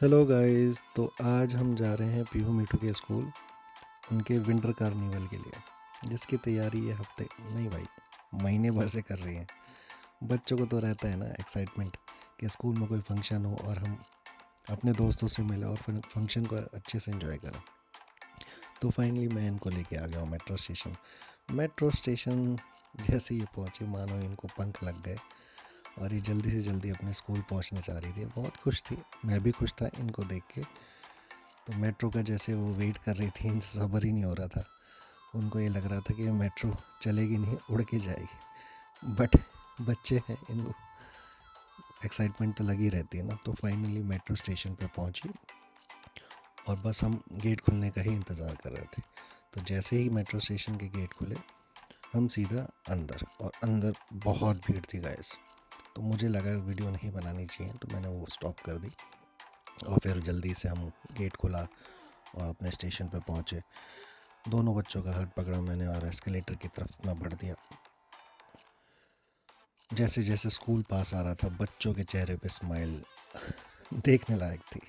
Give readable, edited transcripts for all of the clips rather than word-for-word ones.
Hello guys. तो आज हम जा रहे हैं पीहू मीठू के स्कूल उनके विंटर कार्निवल के लिए, जिसकी तैयारी ये हफ्ते नहीं भाई महीने भर से कर रही हैं। बच्चों को तो रहता है ना एक्साइटमेंट कि स्कूल में कोई फंक्शन हो और हम अपने दोस्तों से मिले और फंक्शन को अच्छे से एंजॉय करें। तो फाइनली मैं इनको लेके आ गया हूँ मेट्रो स्टेशन। जैसे ये पहुँचे मानो इनको पंख लग गए और ये जल्दी से जल्दी अपने स्कूल पहुँचना चाह रही थी। बहुत खुश थी, मैं भी खुश था इनको देख के। तो मेट्रो का जैसे वो वेट कर रही थी, इनसे सब्र ही नहीं हो रहा था। उनको ये लग रहा था कि मेट्रो चलेगी नहीं, उड़ के जाएगी। बट बच्चे हैं, इनको एक्साइटमेंट तो लगी रहती है ना। तो फाइनली मेट्रो स्टेशन पे पहुंची और बस हम गेट खुलने का ही इंतज़ार कर रहे थे। तो जैसे ही मेट्रो स्टेशन के गेट खुले हम सीधा अंदर, और अंदर बहुत भीड़ थी गाइस। तो मुझे लगा वीडियो नहीं बनानी चाहिए, तो मैंने वो स्टॉप कर दी। और फिर जल्दी से हम गेट खोला और अपने स्टेशन पे पहुँचे। दोनों बच्चों का हाथ पकड़ा मैंने और एस्केलेटर की तरफ अपना बढ़ दिया। जैसे जैसे स्कूल पास आ रहा था बच्चों के चेहरे पे स्माइल देखने लायक थी।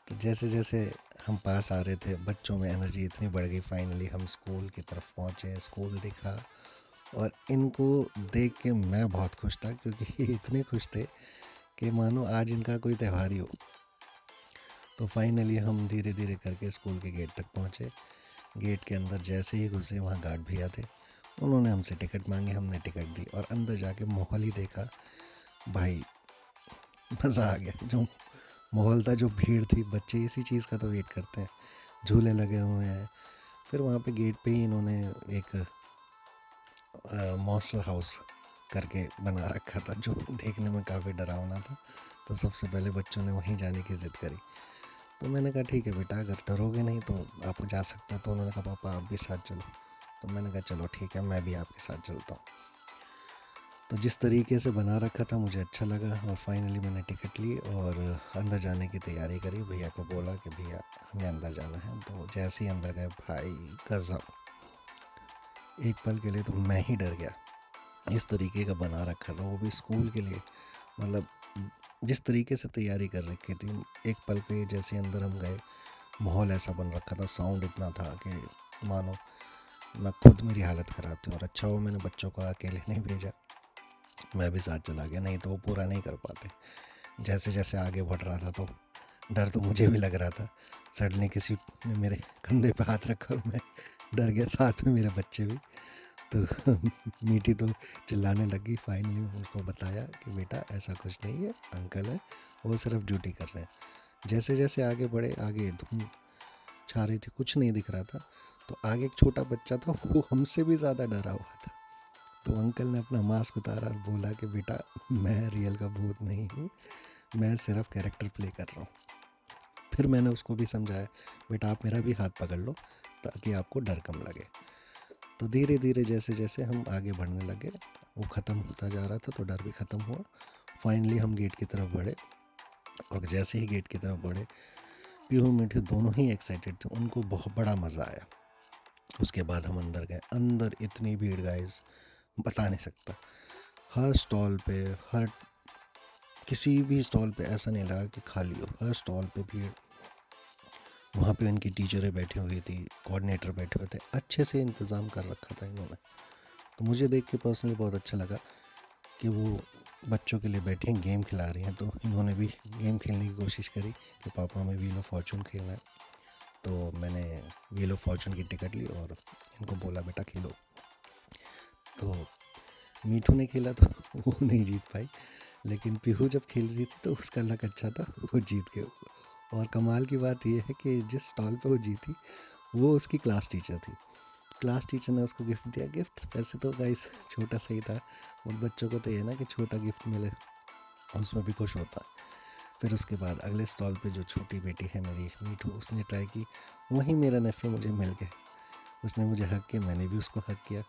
तो जैसे जैसे हम पास आ रहे थे बच्चों में एनर्जी इतनी बढ़ गई। फाइनली हम स्कूल की तरफ पहुँचे, स्कूल दिखा और इनको देख के मैं बहुत खुश था, क्योंकि ये इतने खुश थे कि मानो आज इनका कोई त्यौहार ही हो। तो फाइनली हम धीरे धीरे करके स्कूल के गेट तक पहुँचे। गेट के अंदर जैसे ही घुसे वहाँ गार्ड भैया थे, उन्होंने हमसे टिकट मांगी, हमने टिकट दी और अंदर जाके माहौल ही देखा भाई। मज़ा आ गया। जो माहौल था, जो भीड़ थी, बच्चे इसी चीज़ का तो वेट करते हैं। झूले लगे हुए हैं। फिर वहाँ पे गेट पे ही इन्होंने एक मॉन्स्टर हाउस करके बना रखा था, जो देखने में काफ़ी डरावना था। तो सबसे पहले बच्चों ने वहीं जाने की ज़िद करी। तो मैंने कहा ठीक है बेटा, अगर डरोगे नहीं तो आप जा सकते हो। तो उन्होंने कहा पापा आप भी साथ चलो। तो मैंने कहा चलो ठीक है, मैं भी आपके साथ चलता हूँ। तो जिस तरीके से बना रखा था मुझे अच्छा लगा और फाइनली मैंने टिकट ली और अंदर जाने की तैयारी करी। भैया को बोला कि भैया हमें अंदर जाना है। तो जैसे ही अंदर गए भाई गज़ब, एक पल के लिए तो मैं ही डर गया। इस तरीके का बना रखा था, वो भी स्कूल के लिए। मतलब जिस तरीके से तैयारी कर रखी थी, एक पल के जैसे अंदर हम गए माहौल ऐसा बन रखा था, साउंड इतना था कि मानो मैं खुद, मेरी हालत ख़राब थी। और अच्छा वो मैंने बच्चों को अकेले नहीं भेजा, मैं भी साथ चला गया, नहीं तो वो पूरा नहीं कर पाते। जैसे जैसे आगे बढ़ रहा था तो डर तो मुझे भी लग रहा था। सडनली किसी ने मेरे कंधे पे हाथ रखा और मैं डर गया, साथ में मेरे बच्चे भी। तो मीठी तो चिल्लाने लगी। फाइनली उनको बताया कि बेटा ऐसा कुछ नहीं है, अंकल है, वो सिर्फ ड्यूटी कर रहे हैं। जैसे जैसे आगे बढ़े, आगे धूम छा रही थी, कुछ नहीं दिख रहा था। तो आगे एक छोटा बच्चा था, वो हमसे भी ज़्यादा डरा हुआ था। तो अंकल ने अपना मास्क उतारा और बोला कि बेटा मैं रियल का भूत नहीं हूँ, मैं सिर्फ कैरेक्टर प्ले कर रहा हूँ। फिर मैंने उसको भी समझाया, बेटा आप मेरा भी हाथ पकड़ लो ताकि आपको डर कम लगे। तो धीरे धीरे जैसे जैसे हम आगे बढ़ने लगे, वो ख़त्म होता जा रहा था तो डर भी ख़त्म हुआ। फाइनली हम गेट की तरफ बढ़े और जैसे ही गेट की तरफ बढ़े पीहू मीठू दोनों ही एक्साइटेड थे, उनको बहुत बड़ा मज़ा आया। उसके बाद हम अंदर गए। अंदर इतनी भीड़ गाइस बता नहीं सकता। हर स्टॉल पे, हर किसी भी स्टॉल पे ऐसा नहीं लगा कि खाली हो, हर स्टॉल पे भीड़। वहाँ पे उनकी टीचरें बैठी हुई थी, कोऑर्डिनेटर बैठे हुए थे, अच्छे से इंतज़ाम कर रखा था इन्होंने। तो मुझे देख के पर्सनली बहुत अच्छा लगा कि वो बच्चों के लिए बैठी हैं, गेम खिला रही हैं। तो इन्होंने भी गेम खेलने की कोशिश करी कि पापा हमें व्हील ऑफ फॉर्चून खेलना है। तो मैंने व्हील ऑफ फॉर्चून की टिकट ली और इनको बोला बेटा खेलो। तो मीठू ने खेला तो वो नहीं जीत पाई, लेकिन पीहू जब खेल रही थी तो उसका लक अच्छा था, वो जीत गए। और कमाल की बात यह है कि जिस स्टॉल पे वो जीती वो उसकी क्लास टीचर थी। क्लास टीचर ने उसको गिफ्ट दिया। गिफ्ट वैसे तो गाइस छोटा सा ही था, उन बच्चों को तो ये ना कि छोटा गिफ्ट मिले, उसमें भी खुश होता। फिर उसके बाद अगले स्टॉल पे जो छोटी बेटी है मेरी मीठू, उसने ट्राई की। वहीं मेरा नेफ्यू मुझे मिल गया, उसने मुझे हक किया, मैंने भी उसको हक किया।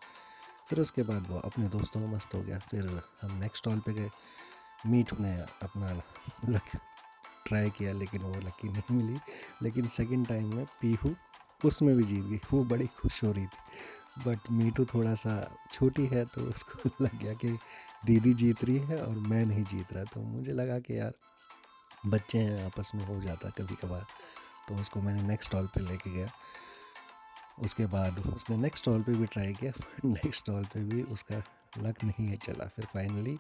फिर उसके बाद वो अपने दोस्तों में मस्त हो गया। फिर हम नेक्स्ट स्टॉल पे गए। मीठू ने अपना लक ट्राई किया लेकिन वो लकी नहीं मिली। लेकिन सेकंड टाइम में पीहू उसमें भी जीत गई, वो बड़ी खुश हो रही थी। बट मीठू थोड़ा सा छोटी है तो उसको लग गया कि दीदी जीत रही है और मैं नहीं जीत रहा। तो मुझे लगा कि यार बच्चे हैं, आपस में हो जाता कभी कभार। तो उसको मैंने नेक्स्ट स्टॉल पे लेके गया। उसके बाद उसने नेक्स्ट स्टॉल पे भी ट्राई किया। नेक्स्ट स्टॉल पे भी उसका लक नहीं है चला। फिर फाइनली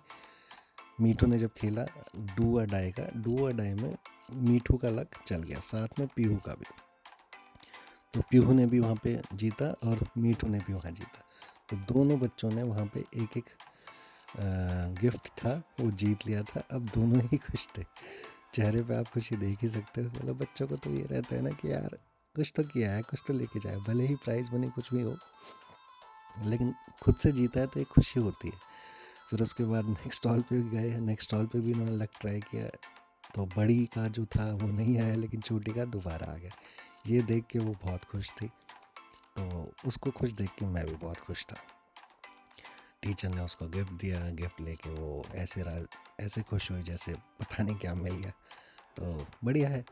मीठू ने जब खेला डू और डाई का, डू और डाई में मीठू का लक चल गया, साथ में पीहू का भी। तो पीहू ने भी वहाँ पे जीता और मीठू ने भी वहाँ जीता। तो दोनों बच्चों ने वहाँ पे एक एक गिफ्ट था वो जीत लिया था। अब दोनों ही खुश थे, चेहरे पे आप खुशी देख ही सकते हो। मतलब बच्चों को तो ये रहता है ना कि यार कुछ तो किया है, कुछ तो लेके जाए, भले ही प्राइज़ मनी कुछ भी हो, लेकिन खुद से जीता है तो एक खुशी होती है। फिर उसके बाद नेक्स्ट स्टॉल पे भी गए। नेक्स्ट स्टॉल पे भी इन्होंने लक ट्राई किया, तो बड़ी का जो था वो नहीं आया, लेकिन छोटी का दोबारा आ गया। ये देख के वो बहुत खुश थी, तो उसको खुश देख के मैं भी बहुत खुश था। टीचर ने उसको गिफ्ट दिया, गिफ्ट लेके वो ऐसे खुश हुई जैसे पता नहीं क्या मिल गया। तो बढ़िया है,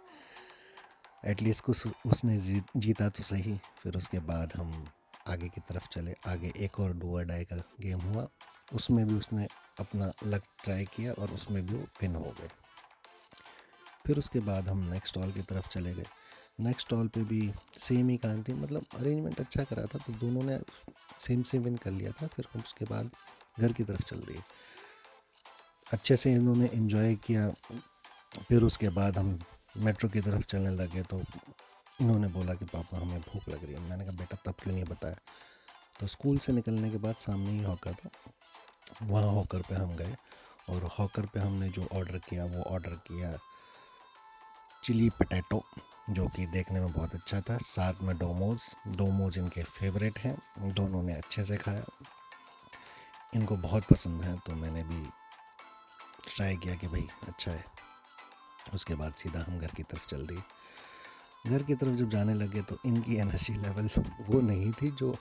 एटलीस्ट कुछ उसने जीता तो सही। फिर उसके बाद हम आगे की तरफ चले। आगे एक और डू और डाई का गेम हुआ, उसमें भी उसने अपना लक ट्राई किया और उसमें भी वो पिन हो गए। फिर उसके बाद हम नेक्स्ट स्टॉल की तरफ चले गए। नेक्स्ट स्टॉल पे भी सेम ही कहानी थी, मतलब अरेंजमेंट अच्छा करा था, तो दोनों ने सेम सेम विन कर लिया था। फिर हम उसके बाद घर की तरफ चल दिए, अच्छे से इन्होंने इन्जॉय किया। फिर उसके बाद हम मेट्रो की तरफ चलने लगे, तो इन्होंने बोला कि पापा हमें भूख लग रही है। मैंने कहा बेटा तब क्यों नहीं बताया। तो स्कूल से निकलने के बाद सामने ही हॉकर था, वहाँ हॉकर पे हम गए। और हॉकर पे हमने जो ऑर्डर किया वो ऑर्डर किया चिली पटैटो, जो कि देखने में बहुत अच्छा था। साथ में डोमोज इनके फेवरेट हैं, दोनों ने अच्छे से खाया, इनको बहुत पसंद है। तो मैंने भी ट्राई किया कि भाई अच्छा है। उसके बाद सीधा हम घर की तरफ चल दिए। घर की तरफ जब जाने लगे तो इनकी एनर्जी लेवल वो नहीं थी जो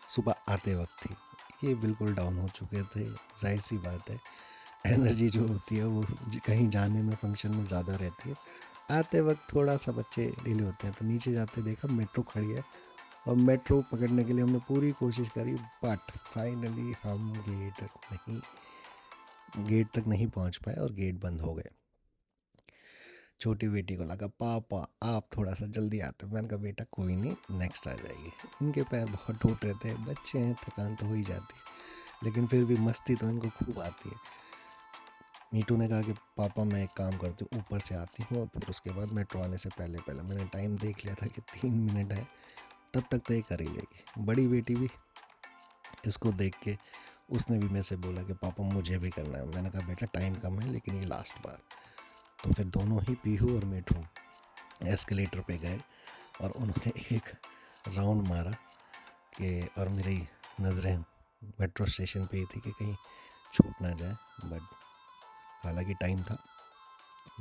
सुबह आते वक्त थी। ये बिल्कुल डाउन हो चुके थे। जाहिर सी बात है, एनर्जी जो होती है वो कहीं जाने में फंक्शन में ज़्यादा रहती है। आते वक्त थोड़ा सा बच्चे ढीले होते हैं। तो नीचे जाते देखा मेट्रो खड़ी है, और मेट्रो पकड़ने के लिए हमने पूरी कोशिश करी, बट फाइनली हम गेट तक नहीं पहुंच पाए और गेट बंद हो गए। छोटी बेटी को लगा पापा आप थोड़ा सा जल्दी आते। मैंने कहा बेटा कोई नहीं, नेक्स्ट आ जाएगी। इनके पैर बहुत टूट रहे थे, बच्चे हैं, थकान तो हो ही जाती है, लेकिन फिर भी मस्ती तो इनको खूब आती है। मीठू ने कहा कि पापा मैं एक काम करती हूँ, ऊपर से आती हूँ और फिर उसके बाद मेट्रो आने से पहले पहले। मैंने टाइम देख लिया था कि 3 मिनट है, तब तक तो ये कर ही लेगी। बड़ी बेटी भी इसको देख के उसने भी मेरे से बोला कि पापा मुझे भी करना है। मैंने कहा बेटा टाइम कम है, लेकिन ये लास्ट बार। तो फिर दोनों ही पीहू और मीठू एस्केलेटर पे गए और उन्होंने एक राउंड मारा कि, और मेरी नज़रें मेट्रो स्टेशन पे ही थी कि कहीं छूट ना जाए, बट हालांकि टाइम था,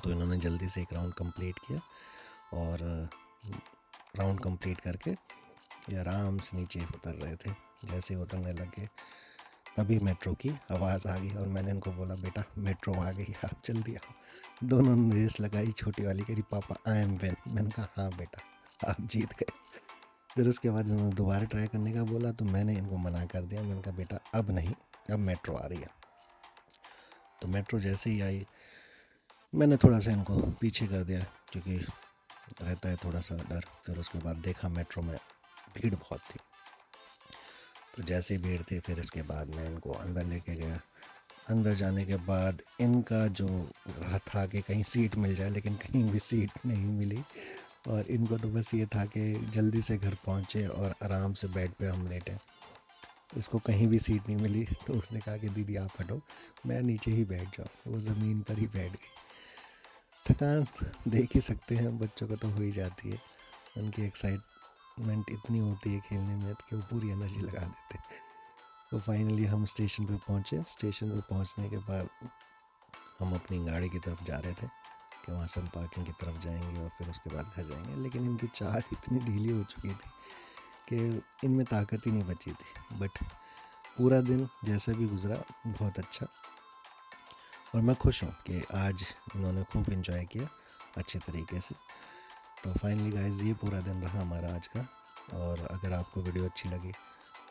तो इन्होंने जल्दी से एक राउंड कंप्लीट किया। और राउंड कंप्लीट करके ये आराम से नीचे उतर रहे थे। जैसे ही उतरने लगे तभी मेट्रो की आवाज़ आ गई, और मैंने इनको बोला बेटा मेट्रो आ गई, आप जल्दी आओ। दोनों ने रेस लगाई। छोटी वाली कह रही पापा आई एम विन। मैंने कहा हाँ बेटा आप जीत गए। फिर उसके बाद इन्होंने दोबारा ट्राई करने का बोला, तो मैंने इनको मना कर दिया। मैंने कहा बेटा अब नहीं, अब मेट्रो आ रही है। तो मेट्रो जैसे ही आई मैंने थोड़ा सा इनको पीछे कर दिया, क्योंकि रहता है थोड़ा सा डर। फिर उसके बाद देखा मेट्रो में भीड़ बहुत थी, तो जैसे ही भीड़ थी फिर इसके बाद मैं इनको अंदर लेके गया। अंदर जाने के बाद इनका जो रहा था कि कहीं सीट मिल जाए, लेकिन कहीं भी सीट नहीं मिली। और इनको तो बस ये था कि जल्दी से घर पहुँचे और आराम से बेड पे हम लेटें। उसको कहीं भी सीट नहीं मिली, तो उसने कहा कि दीदी आप हटो, मैं नीचे ही बैठ जाऊँ। वो ज़मीन पर ही बैठ गई। थकान देख ही सकते हैं, बच्चों को तो हो ही जाती है। उनकी एक्साइटमेंट इतनी होती है खेलने में कि वो पूरी एनर्जी लगा देते हैं। तो फाइनली हम स्टेशन पे पहुँचे। स्टेशन पे पहुँचने के बाद हम अपनी गाड़ी की तरफ जा रहे थे कि वहाँ से हम पार्किंग की तरफ जाएंगे और फिर उसके बाद घर जाएंगे। लेकिन इनकी चाल इतनी ढीली हो चुकी थी कि इनमें ताकत ही नहीं बची थी। बट पूरा दिन जैसे भी गुजरा बहुत अच्छा, और मैं खुश हूँ कि आज इन्होंने खूब इन्जॉय किया अच्छे तरीके से। तो फाइनली गाइस ये पूरा दिन रहा हमारा आज का। और अगर आपको वीडियो अच्छी लगी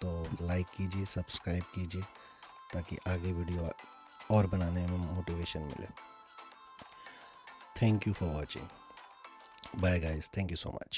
तो लाइक कीजिए, सब्सक्राइब कीजिए, ताकि आगे वीडियो और बनाने में मोटिवेशन मिले। Thank you for watching. Bye guys, thank you so much.